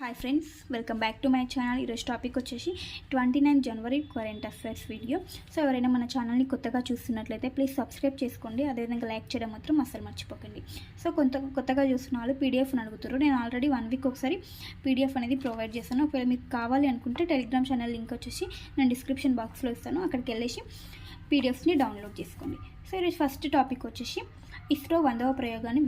Hi friends, welcome back to my channel. ఈరోజు topic వచ్చేసి 29 జనవరి current affairs video. So ఎవరైనా మన ఛానల్ని కొత్తగా చూస్తున్నట్లయితే ప్లీజ్ సబ్స్క్రైబ్ చేసుకోండి. అదేవిధంగా లైక్ చేయడం మాత్రం అస్సలు మర్చిపోకండి. సో కొత్తగా చూస్తున్న వాళ్ళు పీడిఎఫ్ని అడుగుతారు. నేను ఆల్రెడీ 1 వీక్ ఒకసారి పీడిఎఫ్ అనేది ప్రొవైడ్ చేస్తాను. ఒకవేళ మీకు కావాలి అనుకుంటే టెలిగ్రామ్ ఛానల్ లింక్ వచ్చేసి నేను డిస్క్రిప్షన్ బాక్స్లో ఇస్తాను. అక్కడికి వెళ్ళేసి పీడిఎఫ్ని డౌన్లోడ్ చేసుకోండి. సో ఈరోజు ఫస్ట్ టాపిక్ వచ్చేసి ఇస్రో 100వ ప్రయోగాన్ని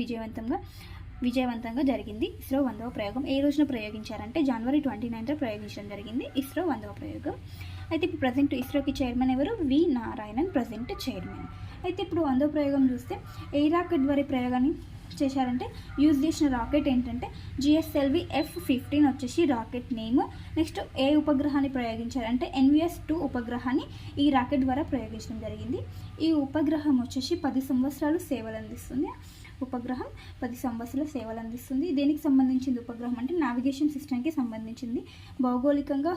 విజయవంతంగా జరిగింది. ఇస్రో 100వ ప్రయోగం ఏ రోజున ప్రయోగించారంటే జనవరి 29న ప్రయోగించడం జరిగింది ఇస్రో 100వ ప్రయోగం. అయితే ఇప్పుడు ప్రజెంట్ ఇస్రోకి చైర్మన్ ఎవరు? వి నారాయణన్ ప్రజెంట్ చైర్మన్. అయితే ఇప్పుడు 100వ ప్రయోగం చూస్తే ఏ రాకెట్ ద్వారా ప్రయోగాన్ని చేశారంటే యూజ్ చేసిన రాకెట్ ఏంటంటే GSLV F-15 వచ్చేసి రాకెట్ నేమ్. నెక్స్ట్ ఏ ఉపగ్రహాన్ని ప్రయోగించారంటే NVS-2 ఉపగ్రహాన్ని ఈ రాకెట్ ద్వారా ప్రయోగించడం జరిగింది. ఈ ఉపగ్రహం వచ్చేసి 10 సంవత్సరాలు సేవలు అందిస్తుంది. ఉపగ్రహం 10 సంవత్సరాల సేవలు అందిస్తుంది. దేనికి సంబంధించింది ఉపగ్రహం అంటే నావిగేషన్ సిస్టమ్కి సంబంధించింది. భౌగోళికంగా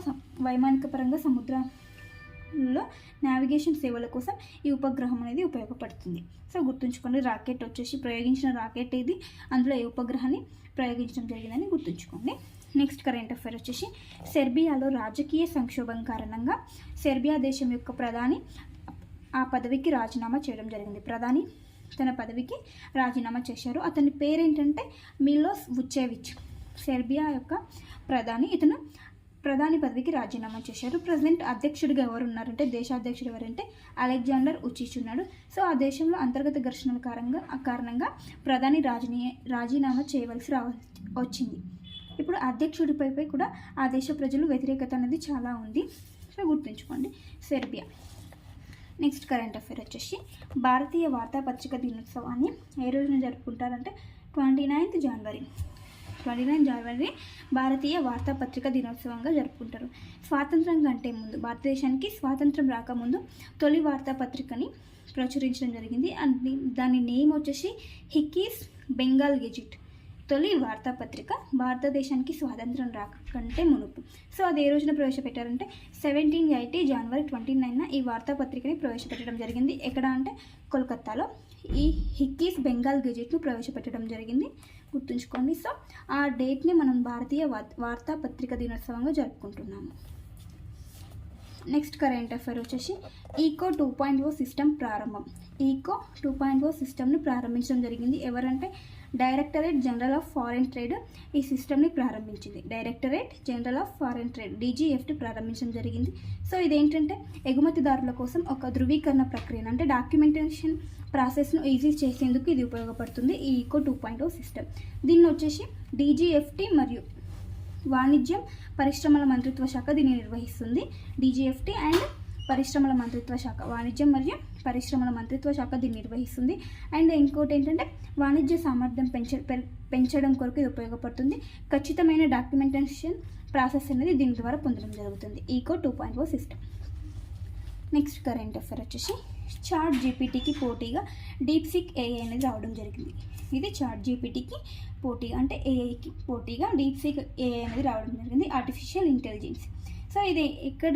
వైమానిక పరంగా సముద్రంలో నావిగేషన్ సేవల కోసం ఈ ఉపగ్రహం అనేది ఉపయోగపడుతుంది. సో గుర్తుంచుకోండి, రాకెట్ వచ్చేసి ప్రయోగించిన రాకెట్ ఇది, అందులో ఏ ఉపగ్రహాన్ని ప్రయోగించడం జరిగిందని గుర్తుంచుకోండి. నెక్స్ట్ కరెంట్ అఫైర్ వచ్చేసి సెర్బియాలో రాజకీయ సంక్షోభం కారణంగా సెర్బియా దేశం యొక్క ప్రధాని ఆ పదవికి రాజీనామా చేయడం జరిగింది. ప్రధాని తన పదవికి రాజీనామా చేశారు. అతని పేరేంటంటే మిలోస్ వుచెవిచ్. సెర్బియా యొక్క ప్రధాని పదవికి రాజీనామా చేశారు. ప్రజెంట్ అధ్యక్షుడిగా ఎవరు ఉన్నారంటే దేశాధ్యక్షుడు ఎవరంటే అలెగ్జాండర్ ఉచిచ్ ఉన్నాడు. సో ఆ దేశంలో అంతర్గత ఘర్షణల కారణంగా ప్రధాని రాజీనామా చేయవలసి వచ్చింది. ఇప్పుడు అధ్యక్షుడిపై కూడా ఆ దేశ ప్రజలు వ్యతిరేకత అనేది చాలా ఉంది. సో గుర్తుంచుకోండి సెర్బియా. నెక్స్ట్ కరెంట్ అఫైర్ వచ్చేసి భారతీయ వార్తాపత్రిక దినోత్సవాన్ని ఏ రోజున జరుపుకుంటారంటే 29 జనవరి భారతీయ వార్తాపత్రిక దినోత్సవంగా జరుపుకుంటారు. స్వాతంత్రం కంటే ముందు భారతదేశానికి స్వాతంత్రం రాకముందు తొలి వార్తాపత్రికని ప్రచురించడం జరిగింది. దాని నేమ్ వచ్చేసి హిక్కీస్ బెంగాల్ గెజిట్. తొలి వార్తాపత్రిక భారతదేశానికి స్వాతంత్రం రాకంటే మునుపు. సో అది ఏ రోజున ప్రవేశపెట్టారంటే 1780 జనవరి 29న ఈ వార్తాపత్రికని ప్రవేశపెట్టడం జరిగింది. ఎక్కడ అంటే కోల్కతాలో ఈ హిక్కీస్ బెంగాల్ గెజెట్ను ప్రవేశపెట్టడం జరిగింది. గుర్తుంచుకోండి. సో ఆ డేట్ని మనం భారతీయ వార్తాపత్రిక దినోత్సవంగా జరుపుకుంటున్నాము. నెక్స్ట్ కరెంట్ అఫైర్ వచ్చేసి ఈకో 2.0 సిస్టమ్ ప్రారంభం. ఈకో 2.0 సిస్టమ్ని ప్రారంభించడం జరిగింది. ఎవరంటే directorate general of foreign trade ఈ సిస్టమ్ని ప్రారంభించింది. Directorate general of foreign trade DGFT ప్రారంభించడం జరిగింది. సో ఇదేంటంటే ఎగుమతిదారుల కోసం ఒక ధృవీకరణ ప్రక్రియను అంటే డాక్యుమెంటేషన్ ప్రాసెస్ను ఈజీ చేసేందుకు ఇది ఉపయోగపడుతుంది. ఈ ఈకో 2.0 సిస్టమ్ దీన్ని వచ్చేసి DGFT మరియు వాణిజ్యం పరిశ్రమల మంత్రిత్వ శాఖ దీన్ని నిర్వహిస్తుంది. DGFT అండ్ పరిశ్రమల మంత్రిత్వ శాఖ, వాణిజ్యం మరియు పరిశ్రమల మంత్రిత్వ శాఖ దీన్ని నిర్వహిస్తుంది. అండ్ ఇంకోటి ఏంటంటే వాణిజ్య సామర్థ్యం పెంచడం కొరకు ఇది ఉపయోగపడుతుంది. ఖచ్చితమైన డాక్యుమెంటేషన్ ప్రాసెస్ అనేది దీని ద్వారా పొందడం జరుగుతుంది. Eco 2.0 system. Next current affair వచ్చేసి చాట్ జీపీటీకి పోటీగా DeepSeek AI అనేది రావడం జరిగింది. ఇది చాట్ జీపీటీకి పోటీగా అంటే ఏఐకి పోటీగా DeepSeek AI అనేది రావడం జరిగింది. Artificial intelligence. సో ఇది ఎక్కడ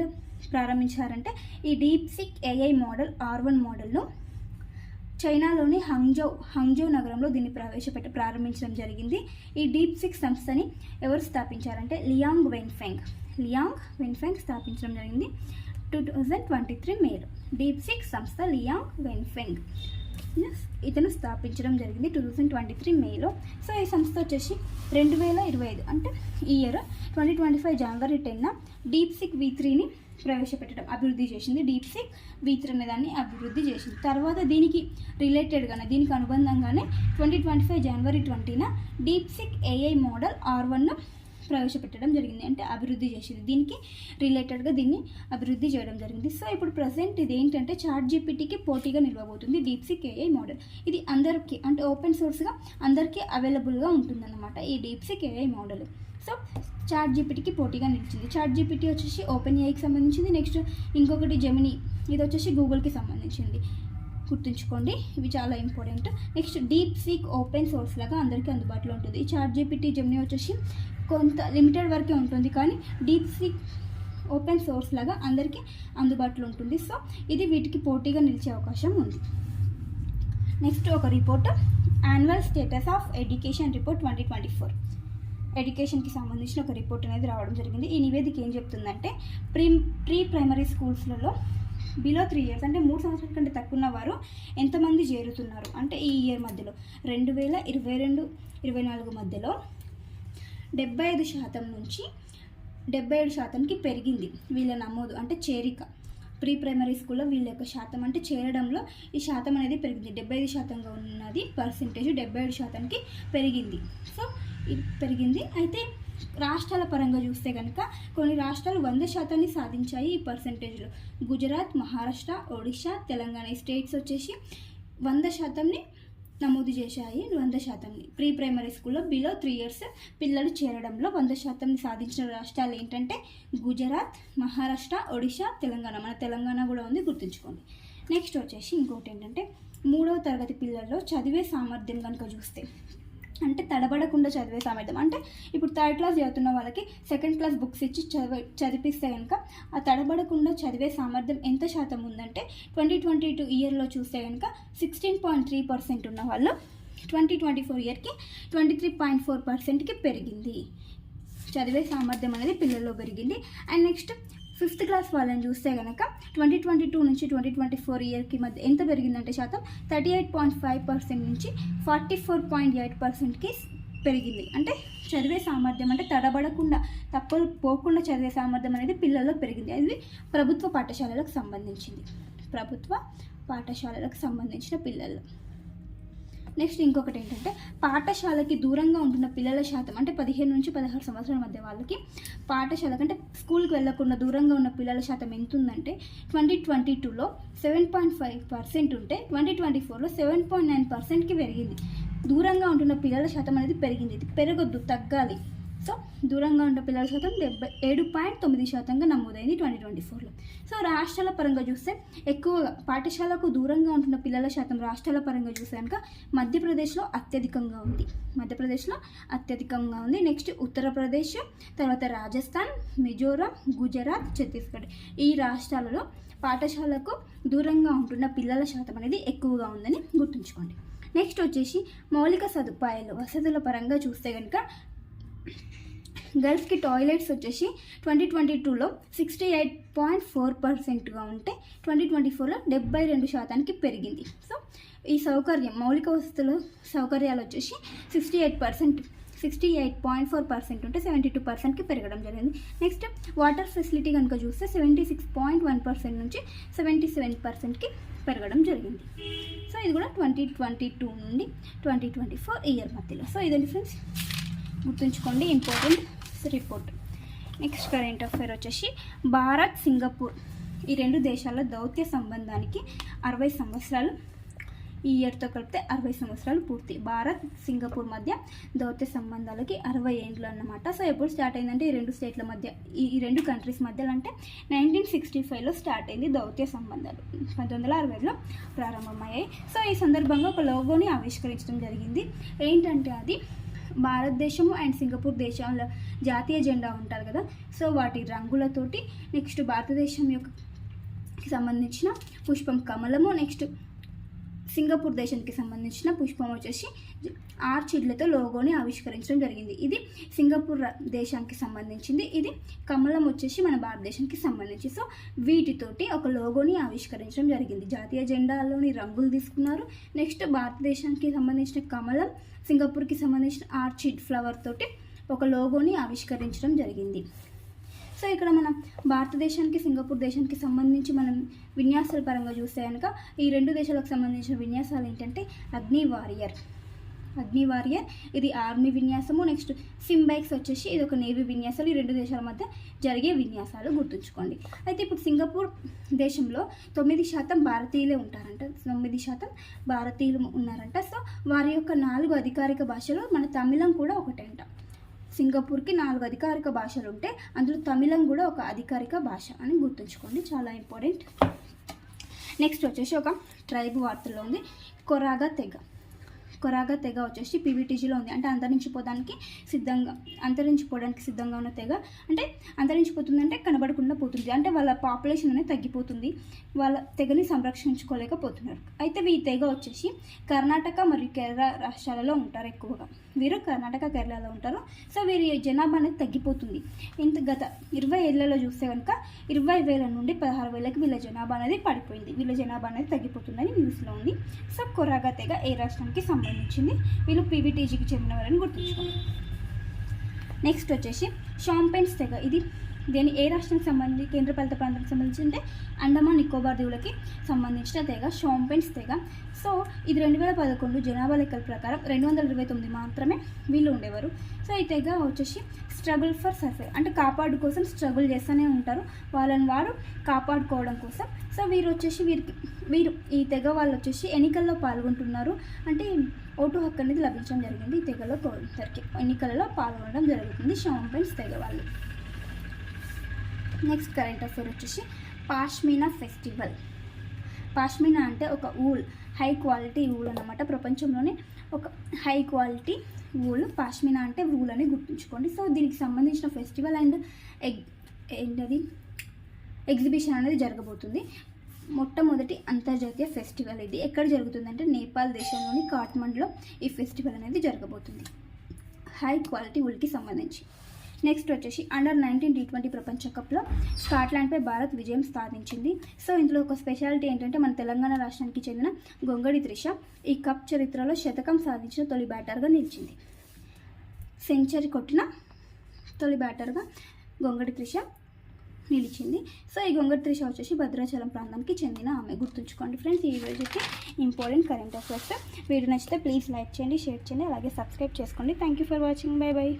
ప్రారంభించారంటే ఈ DeepSeek AI మోడల్ R1 మోడల్ను చైనాలోని హంగ్జౌ నగరంలో దీన్ని ప్రారంభించడం జరిగింది. ఈ DeepSeek సంస్థని ఎవరు స్థాపించారంటే లియాంగ్ వెన్ఫెంగ్ స్థాపించడం జరిగింది 2023 మేలో. DeepSeek సంస్థ లియాంగ్ వెన్ఫెంగ్ ఇతను స్థాపించడం జరిగింది 2023 మేలో. సో ఈ సంస్థ వచ్చేసి 2025 అంటే ఈ ఇయర్ 2025 జనవరి 10న DeepSeek V3ని ప్రవేశపెట్టడం అభివృద్ధి చేసింది. DeepSeek V3 అనే దాన్ని అభివృద్ధి చేసింది. తర్వాత దీనికి రిలేటెడ్గానే దీనికి అనుబంధంగానే 2025 జనవరి 20న DeepSeek AI మోడల్ R1ను ప్రవేశపెట్టడం జరిగింది. అంటే అభివృద్ధి చేసింది. దీనికి రిలేటెడ్గా దీన్ని అభివృద్ధి చేయడం జరిగింది. సో ఇప్పుడు ప్రజెంట్ ఇది ఏంటంటే చాట్ జీపీటీకి పోటీగా నిలవబోతుంది DeepSeek AI మోడల్. ఇది అందరికీ అంటే ఓపెన్ సోర్స్గా అందరికీ అవైలబుల్గా ఉంటుందన్నమాట ఈ DeepSeek AI model. So chat జీపీటీకి పోటీగా నిలిచింది. చాట్ జీపీటీ వచ్చేసి OpenAIకి సంబంధించింది. నెక్స్ట్ ఇంకొకటి జెమినీ, ఇది వచ్చేసి గూగుల్కి సంబంధించింది. గుర్తుంచుకోండి, ఇవి చాలా important. Next DeepSeek open source లాగా అందరికీ అందుబాటులో ఉంటుంది. ఈ చాట్ జీపీటీ జెమినీ వచ్చేసి కొంత లిమిటెడ్ వరకే ఉంటుంది, కానీ DeepSeek ఓపెన్ సోర్స్ లాగా అందరికీ అందుబాటులో ఉంటుంది. సో ఇది వీటికి పోటీగా నిలిచే అవకాశం ఉంది. నెక్స్ట్ ఒక report annual status of education report 2024. ఎడ్యుకేషన్కి సంబంధించిన ఒక రిపోర్ట్ అనేది రావడం జరిగింది. ఈ నివేదిక ఏం చెప్తుందంటే ప్రీ ప్రైమరీ స్కూల్స్లలో బిలో 3 years అంటే 3 సంవత్సరాల కంటే తక్కువ ఉన్న వారు ఎంతమంది చేరుతున్నారు అంటే ఈ ఇయర్ మధ్యలో 2022-24 మధ్యలో 75% నుంచి 77%కి పెరిగింది వీళ్ళ నమోదు, అంటే చేరిక. ప్రీ ప్రైమరీ స్కూల్లో వీళ్ళ యొక్క శాతం అంటే చేరడంలో ఈ శాతం అనేది పెరిగింది. 75%గా ఉన్నది పర్సెంటేజ్ 77%కి పెరిగింది. సో ఇది పెరిగింది. అయితే రాష్ట్రాల పరంగా చూస్తే కనుక కొన్ని రాష్ట్రాలు 100% సాధించాయి ఈ పర్సెంటేజ్లో. గుజరాత్, మహారాష్ట్ర, ఒడిశా, తెలంగాణ ఈ స్టేట్స్ వచ్చేసి 100%ని నమోదు చేశాయి. 100%ని ప్రీ ప్రైమరీ స్కూల్లో బిలో 3 years పిల్లలు చేరడంలో 100%ని సాధించిన రాష్ట్రాలు ఏంటంటే గుజరాత్, మహారాష్ట్ర, ఒడిశా, తెలంగాణ. మన తెలంగాణ కూడా ఉంది, గుర్తుంచుకోండి. నెక్స్ట్ వచ్చేసి ఇంకోటి ఏంటంటే 3వ తరగతి పిల్లల్లో చదివే సామర్థ్యం కనుక చూస్తే, అంటే తడబడకుండా చదివే సామర్థ్యం, అంటే ఇప్పుడు 3rd class చదువుతున్న వాళ్ళకి 2nd class బుక్స్ ఇచ్చి చదివిస్తే కనుక ఆ తడబడకుండా చదివే సామర్థ్యం ఎంత శాతం ఉందంటే 2022 ఇయర్లో చూస్తే కనుక 16.3% ఉన్న వాళ్ళు 2024 ఇయర్కి 23.4%కి పెరిగింది. చదివే సామర్థ్యం అనేది పిల్లల్లో పెరిగింది. అండ్ నెక్స్ట్ 5th class వాళ్ళని చూస్తే కనుక 2022 నుంచి 2024 ఇయర్కి మధ్య ఎంత పెరిగిందంటే శాతం 38.5% నుంచి 44.8%కి పెరిగింది. అంటే చదివే సామర్థ్యం అంటే తడబడకుండా తప్పులు పోకుండా చదివే సామర్థ్యం అనేది పిల్లల్లో పెరిగింది. అది ప్రభుత్వ పాఠశాలలకు సంబంధించిన పిల్లల్లో. నెక్స్ట్ ఇంకొకటి ఏంటంటే పాఠశాలకి దూరంగా ఉంటున్న పిల్లల శాతం, అంటే 15 నుంచి 16 సంవత్సరాల మధ్య వాళ్ళకి పాఠశాలకు అంటే స్కూల్కి వెళ్ళకుండా దూరంగా ఉన్న పిల్లల శాతం ఎంత ఉందంటే 2022లో 7.5% ఉంటే 2024లో 7.9%కి పెరిగింది. దూరంగా ఉంటున్న పిల్లల శాతం అనేది పెరిగింది. ఇది పెరగొద్దు, తగ్గాలి. సో దూరంగా ఉన్న పిల్లల శాతం 7.9%గా నమోదైంది 2024లో. సో రాష్ట్రాల పరంగా చూస్తే ఎక్కువగా పాఠశాలకు దూరంగా ఉంటున్న పిల్లల శాతం రాష్ట్రాల పరంగా చూస్తే కనుక మధ్యప్రదేశ్లో అత్యధికంగా ఉంది. నెక్స్ట్ ఉత్తరప్రదేశ్, తర్వాత రాజస్థాన్, మిజోరాం, గుజరాత్, ఛత్తీస్గఢ్ ఈ రాష్ట్రాలలో పాఠశాలకు దూరంగా ఉంటున్న పిల్లల శాతం అనేది ఎక్కువగా ఉందని గుర్తుంచుకోండి. నెక్స్ట్ వచ్చేసి మౌలిక సదుపాయాలు వసతుల పరంగా చూస్తే కనుక గర్ల్స్కి టాయిలెట్స్ వచ్చేసి 2022లో 68.4%గా ఉంటే 2024లో 72%కి పెరిగింది. సో ఈ మౌలిక వసతుల సౌకర్యాలు వచ్చేసి 68.4% ఉంటే 72%కి పెరగడం జరిగింది. నెక్స్ట్ వాటర్ ఫెసిలిటీ కనుక చూస్తే 76.1% నుంచి 77%కి పెరగడం జరిగింది. సో ఇది కూడా 2022 నుండి 2024 ఇయర్ మధ్యలో. సో ఇదే ఫ్రెండ్స్, గుర్తుంచుకోండి, important report. Next current affair వచ్చేసి భారత్, సింగపూర్ ఈ 2 దేశాల దౌత్య సంబంధానికి 60 సంవత్సరాలు. ఈ ఇయర్తో కలిపితే 60 సంవత్సరాలు పూర్తి. భారత్, సింగపూర్ మధ్య దౌత్య సంబంధాలకి 60 ఏండ్లు అన్నమాట. సో ఎప్పుడు స్టార్ట్ అయిందంటే ఈ 2 స్టేట్ల మధ్య, ఈ 2 కంట్రీస్ మధ్యలో అంటే 1965లో స్టార్ట్ అయింది దౌత్య సంబంధాలు. 1965లో ప్రారంభమయ్యాయి. సో ఈ సందర్భంగా ఒక లోగోని ఆవిష్కరించడం జరిగింది. ఏంటంటే అది భారతదేశము అండ్ సింగపూర్ దేశాల జాతీయ జెండా ఉంటారు కదా, సో వాటి రంగులతోటి, నెక్స్ట్ భారతదేశం యొక్క సంబంధించిన పుష్పం కమలము, నెక్స్ట్ సింగపూర్ దేశానికి సంబంధించిన పుష్పం వచ్చేసి ఆర్చిడ్లతో లోగోని ఆవిష్కరించడం జరిగింది. ఇది సింగపూర్ దేశానికి సంబంధించింది, ఇది కమలం వచ్చేసి మన భారతదేశానికి సంబంధించి. సో వీటితోటి ఒక లోగోని ఆవిష్కరించడం జరిగింది. జాతీయ జెండాలోని రంగులు తీసుకున్నారు, నెక్స్ట్ భారతదేశానికి సంబంధించిన కమలం, సింగపూర్కి సంబంధించిన ఆర్చిడ్ ఫ్లవర్ తోటి ఒక లోగోని ఆవిష్కరించడం జరిగింది. సో ఇక్కడ మనం భారతదేశానికి సింగపూర్ దేశానికి సంబంధించి మనం విన్యాసాల పరంగా చూస్తే కనుక ఈ 2 దేశాలకు సంబంధించిన విన్యాసాలు ఏంటంటే అగ్ని వారియర్ ఇది ఆర్మీ విన్యాసము, నెక్స్ట్ సింబైక్స్ వచ్చేసి ఇది ఒక నేవీ విన్యాసాలు. ఈ 2 దేశాల మధ్య జరిగే విన్యాసాలు గుర్తుంచుకోండి. అయితే ఇప్పుడు సింగపూర్ దేశంలో 9% భారతీయులే ఉంటారంట, 9% భారతీయులు ఉన్నారంట. సో వారి యొక్క 4 అధికారిక భాషలు మన తమిళం కూడా ఒకటంట. సింగపూర్కి 4 అధికారిక భాషలు ఉంటే అందులో తమిళం కూడా ఒక అధికారిక భాష అని గుర్తుంచుకోండి, చాలా ఇంపార్టెంట్. నెక్స్ట్ వచ్చేసి ఒక ట్రైబ్ వార్తల్లో ఉంది. కొరాగా తెగ వచ్చేసి పీవీటీజీలో ఉంది. అంటే అంతరించిపోవడానికి సిద్ధంగా ఉన్న తెగ. అంటే అంతరించిపోతుందంటే కనబడకుండా పోతుంది, అంటే వాళ్ళ పాపులేషన్ అనేది తగ్గిపోతుంది, వాళ్ళ తెగని సంరక్షించుకోలేకపోతున్నారు. అయితే ఈ తెగ వచ్చేసి కర్ణాటక మరియు కేరళ రాష్ట్రాలలో ఉంటారు ఎక్కువగా. వీరు కర్ణాటక కేరళలో ఉంటారు. సో వీరి జనాభా అనేది తగ్గిపోతుంది. గత 20 ఏళ్లలో చూస్తే కనుక 20,000 నుండి 16,000కి వీళ్ళ జనాభా అనేది పడిపోయింది. వీళ్ళ జనాభా అనేది తగ్గిపోతుందని న్యూస్లో ఉంది. సో కొరాగా తెగ ఏ రాష్ట్రానికి సంబంధించింది, వీళ్ళు పీవీటీజీకి చెందిన వారని గుర్తుంచుకోండి. నెక్స్ట్ వచ్చేసి షాంపెన్స్ తెగ. ఇది ఏ రాష్ట్రానికి సంబంధించి కేంద్రపాలిత ప్రాంతానికి సంబంధించి అంటే అండమాన్ నికోబార్ దీవులకి సంబంధించిన తెగ షాంపెన్స్ తెగ. సో ఇది 2011 జనాభా లెక్కల ప్రకారం 229 మాత్రమే వీళ్ళు ఉండేవారు. సో ఈ తెగ వచ్చేసి స్ట్రగుల్ ఫర్ సర్వైవ్, అంటే కాపాడు కోసం స్ట్రగుల్ చేస్తూనే ఉంటారు, వాళ్ళని వారు కాపాడుకోవడం కోసం. సో వీరు ఈ తెగ వాళ్ళు వచ్చేసి ఎన్నికల్లో పాల్గొంటున్నారు, అంటే ఓటు హక్కు అనేది లభించడం జరిగింది. ఈ తెగలో ఎన్నికలలో పాల్గొనడం జరుగుతుంది షాంపెన్స్ తెగ వాళ్ళు. నెక్స్ట్ కరెంట్ అఫేర్ వచ్చేసి పాష్మినా ఫెస్టివల్. పాష్మినా అంటే ఒక ఊల్, హై క్వాలిటీ ఊల్ అన్నమాట. ప్రపంచంలోనే ఒక హై క్వాలిటీ ఊల్. పాష్మినా అంటే ఊల్ అని గుర్తుంచుకోండి. సో దీనికి సంబంధించిన ఫెస్టివల్ అండ్ ఎగ్జిబిషన్ అనేది జరగబోతుంది. మొట్టమొదటి అంతర్జాతీయ ఫెస్టివల్ ఇది. ఎక్కడ జరుగుతుందంటే నేపాల్ దేశంలోని కాఠ్మండ్లో ఈ ఫెస్టివల్ అనేది జరగబోతుంది, హై క్వాలిటీ ఊల్కి సంబంధించి. నెక్స్ట్ వచ్చేసి అండర్-19 T20 ప్రపంచ కప్లో స్కాట్లాండ్పై భారత్ విజయం సాధించింది. సో ఇందులో ఒక స్పెషాలిటీ ఏంటంటే మన తెలంగాణ రాష్ట్రానికి చెందిన గొంగడి త్రిష ఈ కప్ చరిత్రలో శతకం సాధించిన తొలి బ్యాటర్గా నిలిచింది. సెంచరీ కొట్టిన తొలి బ్యాటర్గా గొంగడి త్రిష నిలిచింది. సో ఈ గొంగడి త్రిష వచ్చేసి భద్రాచలం ప్రాంతానికి చెందిన ఆమె. గుర్తుంచుకోండి ఫ్రెండ్స్, ఈ రోజుకి ఇంపార్టెంట్ కరెంట్ అఫైర్స్. వీడియో నచ్చితే ప్లీజ్ లైక్ చేయండి, షేర్ చేయండి, అలాగే సబ్స్క్రైబ్ చేసుకోండి. Thank you for watching. By by.